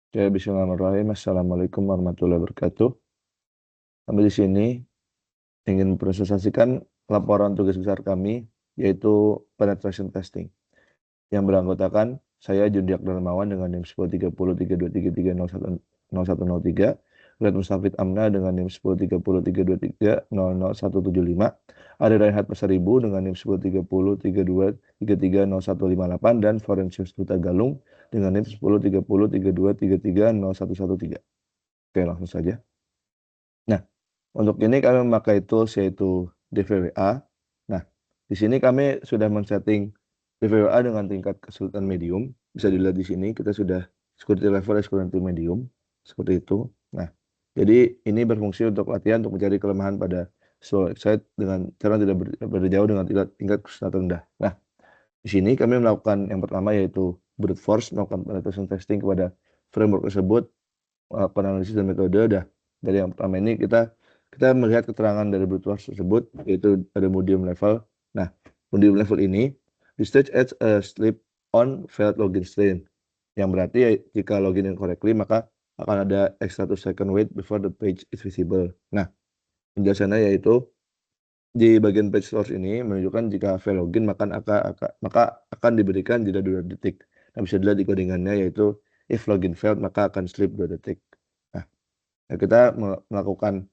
Oke, bismillahirrahmanirrahim. Assalamualaikum warahmatullahi wabarakatuh. Kami di sini ingin mempresentasikan laporan tugas besar kami, yaitu penetration testing, yang beranggotakan saya Jundiak Darmawan dengan NIM 103032330103, Red Mustafid Amna dengan NIM 103032300175, Ari Raihat Pasaribu dengan NIM 103032330158, dan Forensius Duta Galung dengan NIM 103032330113. Oke, langsung saja. Nah, untuk ini kami memakai tools yaitu DVWA. Nah, di sini kami sudah men-setting DVWA dengan tingkat kesulitan medium. Bisa dilihat di sini kita sudah security level security medium seperti itu. Nah, jadi ini berfungsi untuk latihan untuk mencari kelemahan pada sebuah website dengan cara tidak berjauh dengan tingkat kesulitan rendah. Nah, di sini kami melakukan yang pertama yaitu brute force, melakukan penetration testing kepada framework tersebut, melakukan analisis dan metode. Dari yang pertama ini kita melihat keterangan dari brute force tersebut, yaitu ada medium level. Nah, medium level ini di stage as a slip on failed login string, yang berarti ya, jika login incorrectly maka akan ada extra 2 second wait before the page is visible. Nah, penjelasannya yaitu di bagian page source ini menunjukkan jika fail login maka akan diberikan jeda 2 detik. Nah, bisa dilihat di codingannya yaitu if login failed maka akan slip 2 detik. Nah, kita melakukan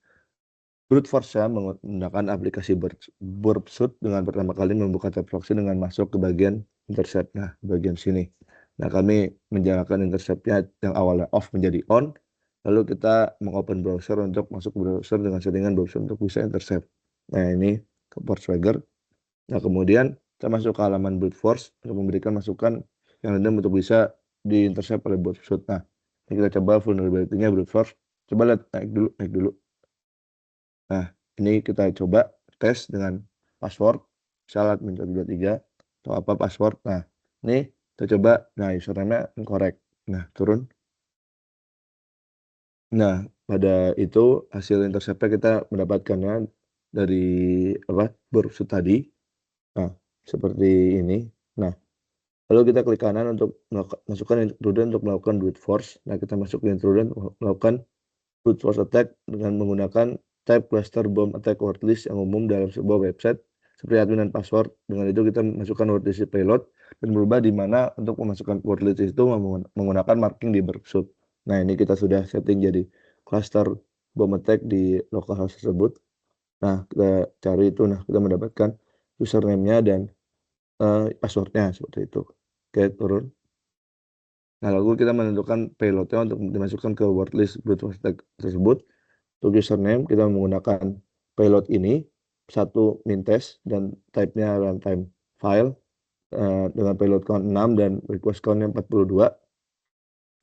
brute force ya, menggunakan aplikasi Burpsuit dengan pertama kali membuka tab proxy dengan masuk ke bagian intercept. Nah, bagian sini. Nah, kami menjalankan interceptnya yang awalnya off menjadi on. Lalu kita mengopen browser untuk masuk ke browser dengan settingan browser untuk bisa intercept. Nah, ini ke port swagger. Nah, kemudian kita masuk ke halaman brute force untuk memberikan masukan yang random untuk bisa di-intercept oleh Burpsuit. Nah, ini kita coba vulnerability-nya brute force. Coba lihat, naik dulu. Nah, ini kita coba tes dengan password, misalnya admin123 atau apa password. Nah, ini kita coba, nah username-nya incorrect. Nah, turun. Nah, pada itu hasil intercept-nya kita mendapatkannya dari Burpsuit tadi. Nah, seperti ini. Nah, lalu kita klik kanan untuk masukkan intruder untuk melakukan brute force. Nah, kita masuk ke intruder melakukan brute force attack dengan menggunakan type cluster bomb attack wordlist yang umum dalam sebuah website seperti admin dan password. Dengan itu kita masukkan wordlist payload dan berubah di mana untuk memasukkan wordlist itu menggunakan marking di Burpsuit. Nah, ini kita sudah setting jadi cluster bomb attack di localhost tersebut. Nah, kita cari itu. Nah, kita mendapatkan username-nya dan password-nya seperti itu. Oke, turun. Nah, lalu kita menentukan payload-nya untuk dimasukkan ke wordlist brute force attack tersebut. Untuk username kita menggunakan payload ini, satu mintest dan type-nya runtime file dengan payload count 6 dan request count-nya 42.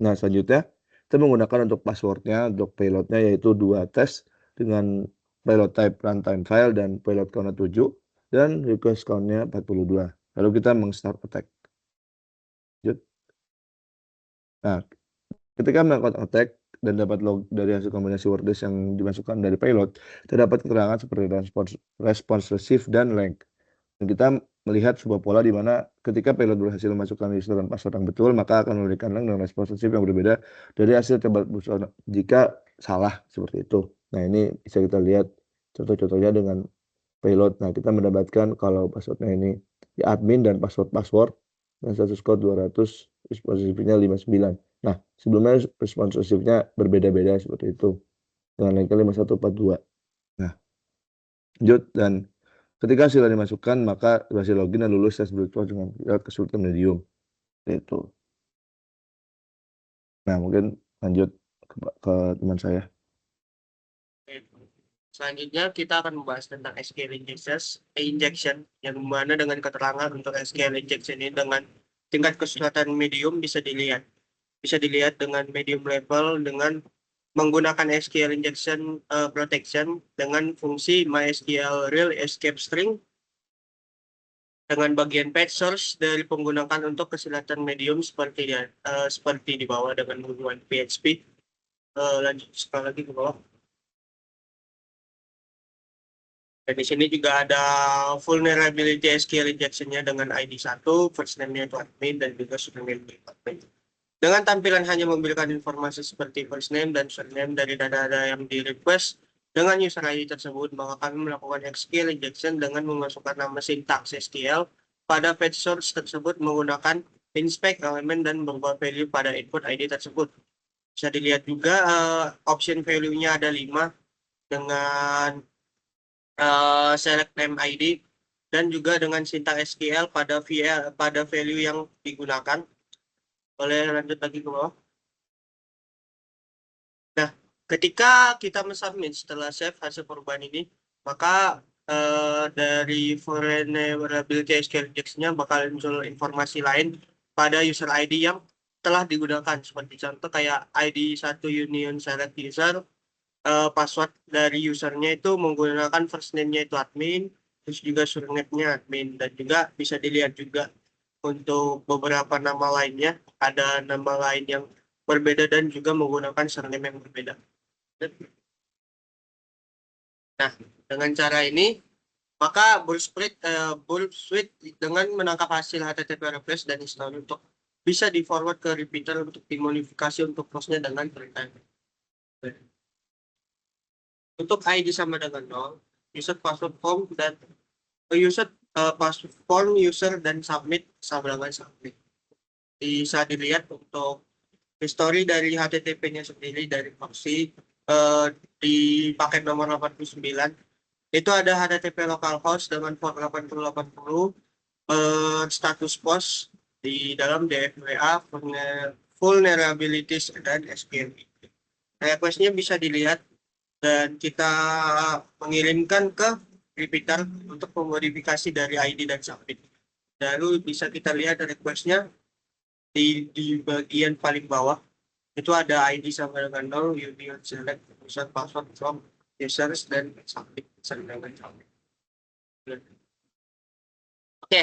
Nah, selanjutnya kita menggunakan untuk password-nya, untuk payload-nya yaitu 2 test dengan payload type runtime file dan payload count-nya 7 dan request count-nya 42. Lalu kita meng-start attack. Lanjut. Nah, ketika melakukan attack dan dapat log dari hasil kombinasi wordlist yang dimasukkan dari payload, terdapat keterangan seperti response receive dan length. Dan kita melihat sebuah pola di mana ketika payload berhasil memasukkan user dan password yang betul, maka akan memberikan length dan response receive yang berbeda dari hasil coba jika salah seperti itu. Nah, ini bisa kita lihat contoh-contohnya dengan payload. Nah, kita mendapatkan kalau passwordnya ini ya admin dan password dan status code 200, responsifnya 59. Nah, sebelumnya responsifnya berbeda-beda seperti itu dengan lengknya 5142. Nah, lanjut, dan ketika hasilnya dimasukkan maka berhasil login dan lulus tes brute force dengan kesulitan medium. Itu. Nah, mungkin lanjut ke teman saya. Selanjutnya kita akan membahas tentang SQL injection yang mana dengan keterangan untuk SQL injection ini dengan tingkat kesulitan medium bisa dilihat dengan medium level dengan menggunakan SQL injection protection dengan fungsi MySQL real escape string dengan bagian page source dari menggunakan untuk kesulitan medium seperti di bawah dengan menggunakan PHP. Lanjut sekali lagi ke bawah. Dan di sini juga ada vulnerability SQL injection-nya dengan ID 1, first name-nya itu admin, dan juga username-nya itu admin. Dengan tampilan hanya memberikan informasi seperti first name dan surname dari data-data yang di request dengan user ID tersebut, maka kami melakukan SQL injection dengan memasukkan nama sintaks SQL pada page source tersebut menggunakan inspect elemen dan berubah value pada input ID tersebut. Bisa dilihat juga option value-nya ada 5 dengan select name ID dan juga dengan sintaks SQL pada value yang digunakan. Boleh lanjut lagi ke bawah. Nah, ketika kita mensubmit setelah save hasil perubahan ini, maka dari vulnerability SQL injection-nya bakal muncul informasi lain pada user ID yang telah digunakan. Seperti contoh kayak ID 1 union select user, password dari usernya itu menggunakan first name-nya itu admin, terus juga surname-nya admin, dan juga bisa dilihat juga untuk beberapa nama lainnya, ada nama lain yang berbeda dan juga menggunakan surname yang berbeda. Nah, dengan cara ini, maka Bullsuit dengan menangkap hasil HTTP request dan install untuk bisa di forward ke repeater untuk dimodifikasi untuk close-nya dengan perintah. Untuk ID sama dengan 0, user password form dan user password form user dan submit sama dengan submit. Bisa dilihat untuk history dari HTTP-nya sendiri dari proxy di paket nomor 89 itu ada HTTP localhost dengan port 8080 status post di dalam DFWA vulnerabilities dan SPMI. Request-nya bisa dilihat dan kita mengirimkan ke repeater untuk memodifikasi dari ID dan submit. Lalu bisa kita lihat request-nya di bagian paling bawah itu ada ID sama dengan 0, union select user password from users dan submit sama dengan submit. Oke,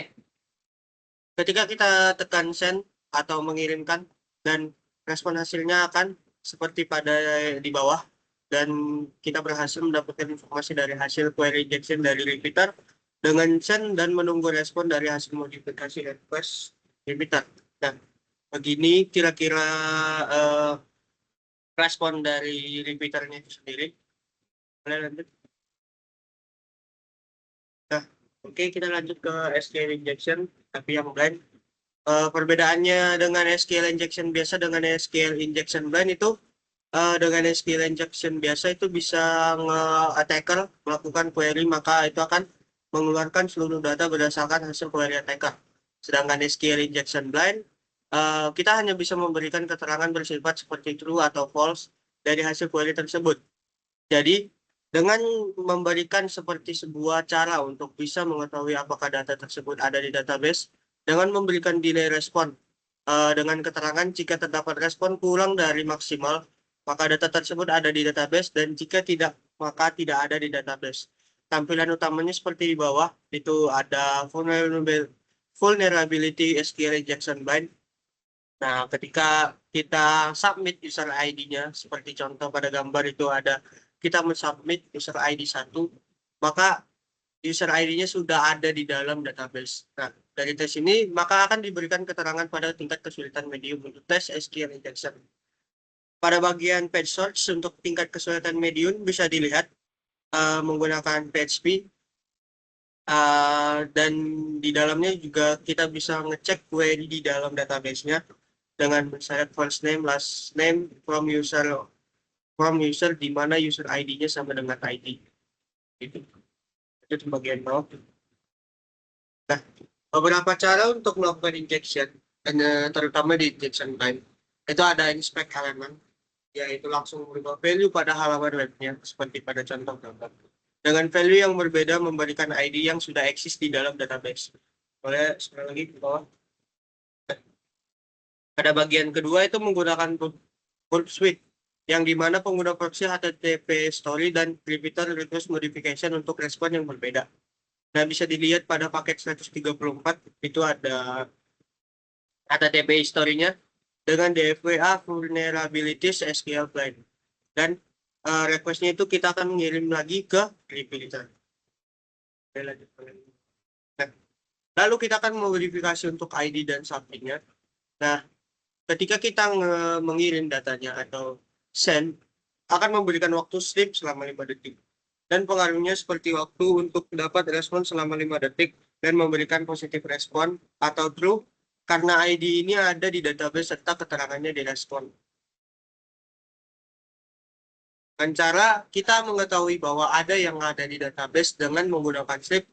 ketika kita tekan send atau mengirimkan dan respon hasilnya akan seperti pada di bawah dan kita berhasil mendapatkan informasi dari hasil query injection dari repeater dengan send dan menunggu respon dari hasil modifikasi request repeater. Nah, begini kira-kira respon dari repeaternya itu sendiri. Boleh lanjut. Nah, oke, kita lanjut ke SQL injection tapi yang blind. Perbedaannya dengan SQL injection biasa dengan SQL injection blind itu dengan SQL injection biasa itu bisa attacker melakukan query maka itu akan mengeluarkan seluruh data berdasarkan hasil query attacker. Sedangkan SQL injection blind kita hanya bisa memberikan keterangan bersifat seperti true atau false dari hasil query tersebut. Jadi dengan memberikan seperti sebuah cara untuk bisa mengetahui apakah data tersebut ada di database dengan memberikan delay respon dengan keterangan jika terdapat respon kurang dari maksimal maka data tersebut ada di database dan jika tidak maka tidak ada di database. Tampilan utamanya seperti di bawah itu ada vulnerability SQL injection bind. Nah, ketika kita submit user ID-nya seperti contoh pada gambar itu ada kita mensubmit user ID 1 maka user ID-nya sudah ada di dalam database. Nah, dari tes ini maka akan diberikan keterangan pada tingkat kesulitan medium untuk tes SQL injection. Pada bagian page search untuk tingkat kesulitan medium bisa dilihat menggunakan PHP dan di dalamnya juga kita bisa ngecek query di dalam database-nya dengan select first name, last name from user di mana user ID-nya sama dengan ID. Itu bagian bawah. Nah, beberapa cara untuk melakukan injection, terutama di injection time, itu ada inspect elemen, yaitu langsung merubah value pada halaman webnya, seperti pada contoh gambar. Dengan value yang berbeda memberikan ID yang sudah eksis di dalam database. Boleh sekali lagi ke bawah. Pada bagian kedua itu menggunakan Bullsuit, yang dimana pengguna proxy HTTP story dan repeater request modification untuk respon yang berbeda. Nah, bisa dilihat pada paket 134 itu ada HTTP historinya dengan DFWA vulnerabilities SQL client. Dan requestnya itu kita akan mengirim lagi ke repeater. Nah, lalu kita akan memodifikasi untuk ID dan submitnya. Nah, ketika kita mengirim datanya atau send, akan memberikan waktu sleep selama 5 detik. Dan pengaruhnya seperti waktu untuk dapat respon selama 5 detik dan memberikan positif respon atau true karena ID ini ada di database serta keterangannya direspon. Dengan cara kita mengetahui bahwa ada yang ada di database dengan menggunakan sleep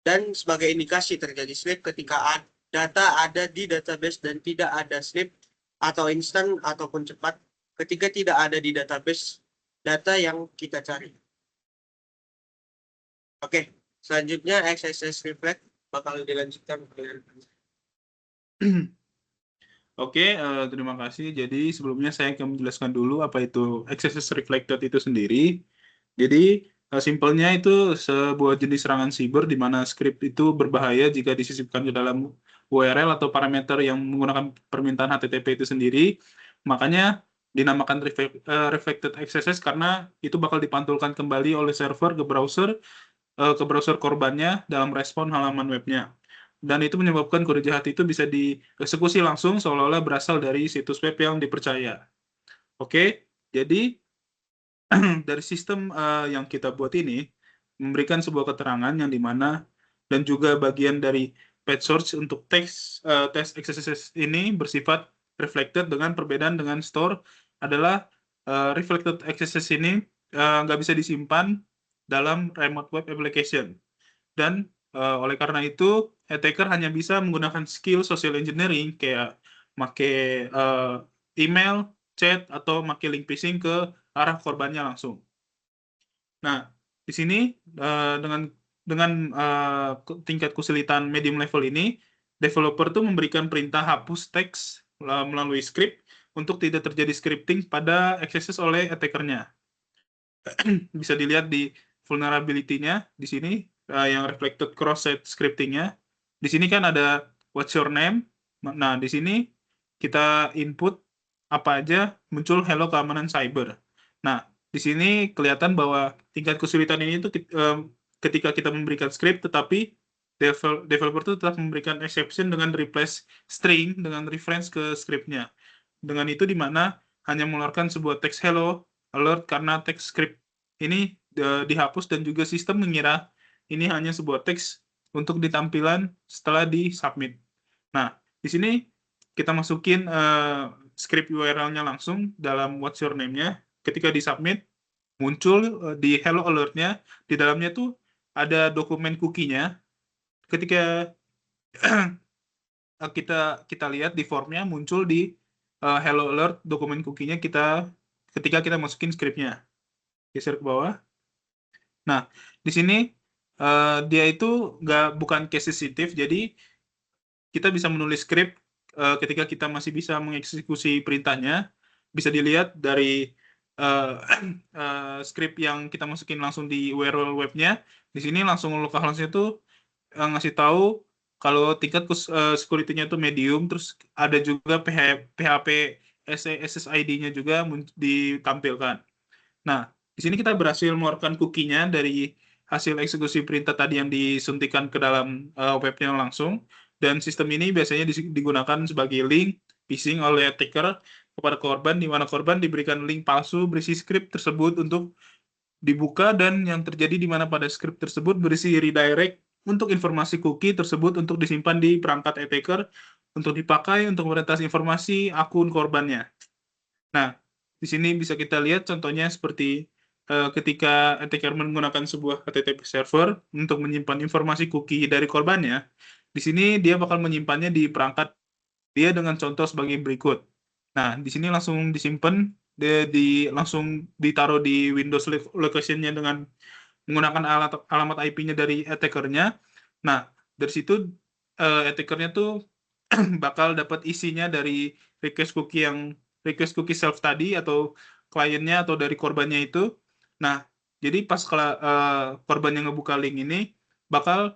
dan sebagai indikasi terjadi sleep ketika data ada di database dan tidak ada sleep atau instan ataupun cepat ketika tidak ada di database data yang kita cari. Oke, selanjutnya XSS Reflect bakal dilanjutkan. Oke, terima kasih. Jadi sebelumnya saya akan menjelaskan dulu apa itu XSS Reflected itu sendiri. Jadi simpelnya itu sebuah jenis serangan siber di mana script itu berbahaya jika disisipkan ke dalam URL atau parameter yang menggunakan permintaan HTTP itu sendiri. Makanya dinamakan Reflected XSS karena itu bakal dipantulkan kembali oleh server ke browser korbannya dalam respon halaman webnya. Dan itu menyebabkan kode jahat itu bisa dieksekusi langsung seolah-olah berasal dari situs web yang dipercaya. Oke, jadi dari sistem yang kita buat ini memberikan sebuah keterangan yang dimana dan juga bagian dari page source untuk tes XSS ini bersifat reflected dengan perbedaan dengan store adalah reflected XSS ini nggak bisa disimpan dalam remote web application. Dan oleh karena itu, attacker hanya bisa menggunakan skill social engineering kayak make email, chat, atau make link phishing ke arah korbannya langsung. Nah, di sini dengan tingkat kesulitan medium level ini, developer tuh memberikan perintah hapus teks melalui script untuk tidak terjadi scripting pada XSS oleh attackernya. Bisa dilihat di vulnerability-nya di sini yang reflected cross-site scripting-nya. Di sini kan ada what's your name. Nah, di sini kita input apa aja muncul hello keamanan cyber. Nah, di sini kelihatan bahwa tingkat kesulitan ini itu ketika kita memberikan script tetapi developer itu tetap memberikan exception dengan replace string dengan reference ke script-nya. Dengan itu di mana hanya mengeluarkan sebuah teks hello alert karena teks script ini dihapus dan juga sistem mengira ini hanya sebuah teks untuk ditampilan setelah di-submit. Nah, di sini kita masukin script URL-nya langsung dalam what's your name-nya. Ketika di-submit, muncul di hello alert-nya, di dalamnya tuh ada dokumen cookie-nya. Ketika kita lihat di form-nya muncul di hello alert dokumen cookie-nya ketika kita masukin script-nya. Geser ke bawah. Nah, di sini dia itu bukan case sensitive, jadi kita bisa menulis script ketika kita masih bisa mengeksekusi perintahnya. Bisa dilihat dari script yang kita masukin langsung di URL webnya. Di sini langsung localhost itu ngasih tahu kalau tingkat security-nya itu medium, terus ada juga PHP SSID-nya juga ditampilkan. Nah, di sini kita berhasil mengeluarkan cookie-nya dari hasil eksekusi perintah tadi yang disuntikan ke dalam webnya langsung. Dan sistem ini biasanya digunakan sebagai link phishing oleh attacker kepada korban, di mana korban diberikan link palsu berisi script tersebut untuk dibuka, dan yang terjadi di mana pada script tersebut berisi redirect untuk informasi cookie tersebut untuk disimpan di perangkat attacker untuk dipakai untuk meretas informasi akun korbannya. Nah, di sini bisa kita lihat contohnya seperti ketika attacker menggunakan sebuah HTTP server untuk menyimpan informasi cookie dari korbannya, di sini dia bakal menyimpannya di perangkat dia dengan contoh sebagai berikut. Nah, di sini langsung disimpan, langsung ditaruh di Windows location-nya dengan menggunakan alamat IP-nya dari attacker-nya. Nah, dari situ attacker-nya tuh bakal dapat isinya dari request cookie self tadi atau kliennya atau dari korbannya itu. Nah, jadi pas korban yang ngebuka link ini bakal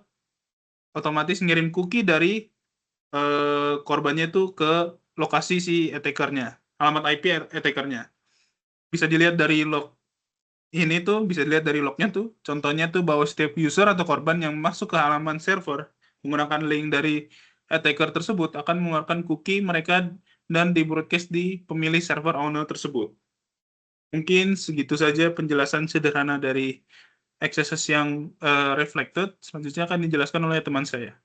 otomatis ngirim cookie dari korbannya itu ke lokasi si attacker-nya, alamat IP attacker-nya. Bisa dilihat dari log ini tuh, bisa dilihat dari lognya tuh, contohnya tuh bahwa setiap user atau korban yang masuk ke halaman server menggunakan link dari attacker tersebut akan mengeluarkan cookie mereka dan di-broadcast di pemilih server owner tersebut. Mungkin segitu saja penjelasan sederhana dari XSS yang reflected. Selanjutnya akan dijelaskan oleh teman saya.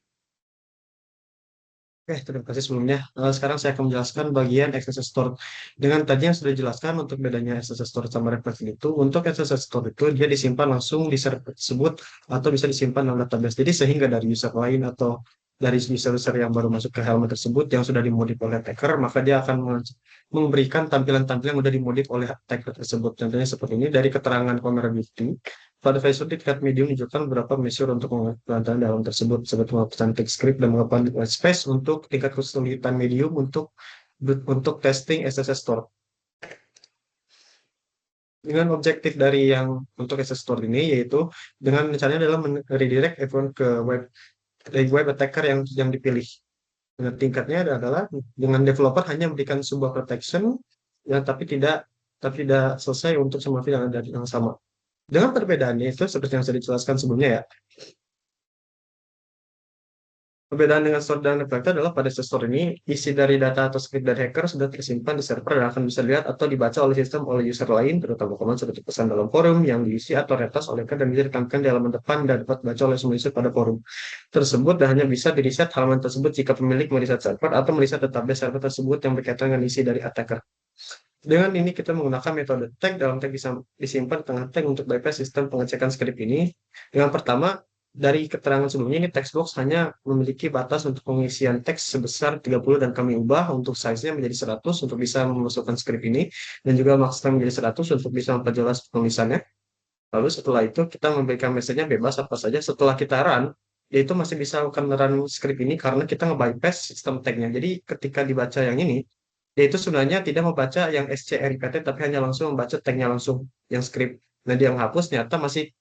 Oke, terima kasih sebelumnya. Sekarang saya akan menjelaskan bagian XSS Store. Dengan tadi yang sudah dijelaskan untuk bedanya XSS Store sama Reflected itu, untuk XSS Store itu dia disimpan langsung di server tersebut atau bisa disimpan dalam database. Jadi sehingga dari user lain atau dari user-user yang baru masuk ke halaman tersebut yang sudah dimodif oleh attacker, maka dia akan memberikan tampilan-tampilan yang sudah dimodif oleh attacker tersebut. Contohnya seperti ini, dari keterangan vulnerability, pada versi di tingkat medium menunjukkan beberapa measure untuk pengaturan dalam tersebut, seperti penguatan text script dan mengapa space untuk tingkat kesulitan medium untuk testing SSS Store. Dengan objektif dari yang untuk SSS Store ini yaitu dengan rencananya adalah redirect everyone ke web attacker yang dipilih. Dengan tingkatnya adalah dengan developer hanya memberikan sebuah protection yang tapi tidak selesai untuk semua file yang sama. Dengan perbedaannya itu seperti yang saya dijelaskan sebelumnya ya. Perbedaan dengan store dan reflector adalah pada store ini isi dari data atau script dari hacker sudah tersimpan di server dan akan bisa dilihat atau dibaca oleh sistem oleh user lain, terutama komen seperti pesan dalam forum yang diisi atau retas oleh hacker dan bisa ditampilkan di halaman depan dan dapat dibaca oleh semua user pada forum tersebut dan hanya bisa di-reset halaman tersebut jika pemilik mereset server atau mereset database server tersebut yang berkaitan dengan isi dari attacker. Dengan ini kita menggunakan metode tag dalam tag disimpan di tengah tag untuk bypass sistem pengecekan script ini. Dengan pertama, dari keterangan sebelumnya ini text box hanya memiliki batas untuk pengisian teks sebesar 30 dan kami ubah untuk size-nya menjadi 100 untuk bisa memasukkan script ini dan juga maksimal menjadi 100 untuk bisa memperjelas penulisannya. Lalu setelah itu kita memberikan message-nya bebas apa saja. Setelah kita run, yaitu masih bisa akan run script ini karena kita nge-bypass sistem tag-nya. Jadi ketika dibaca yang ini, yaitu sebenarnya tidak membaca yang SCRIPT tapi hanya langsung membaca tag-nya langsung yang script. Nah dia menghapus ternyata masih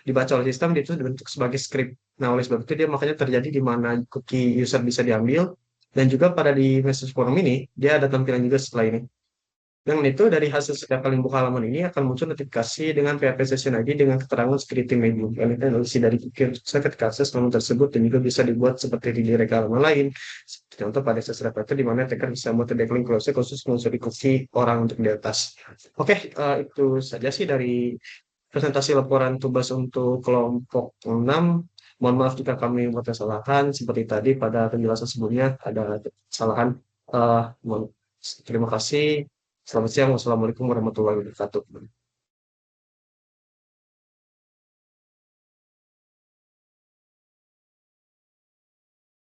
dibaca oleh sistem itu dibentuk sebagai script. Nah oleh sebab itu dia makanya terjadi di mana cookie user bisa diambil dan juga pada di message forum ini dia ada tampilan juga setelah ini. Dengan itu dari hasil setiap kali buka halaman ini akan muncul notifikasi dengan PHP Session ID dengan keterangan security medium. Dan itu isi dari ketika akses halaman tersebut dan juga bisa dibuat seperti di direct halaman lain. Seperti contoh pada SSS Reflector di mana attacker bisa membuat decline clause khusus mengusuri cookie orang untuk di atas. Oke, itu saja sih dari presentasi laporan tugas untuk kelompok 6. Mohon maaf jika kami membuat kesalahan seperti tadi pada penjelasan sebelumnya ada kesalahan. Terima kasih. Selamat siang. Wassalamualaikum warahmatullahi wabarakatuh.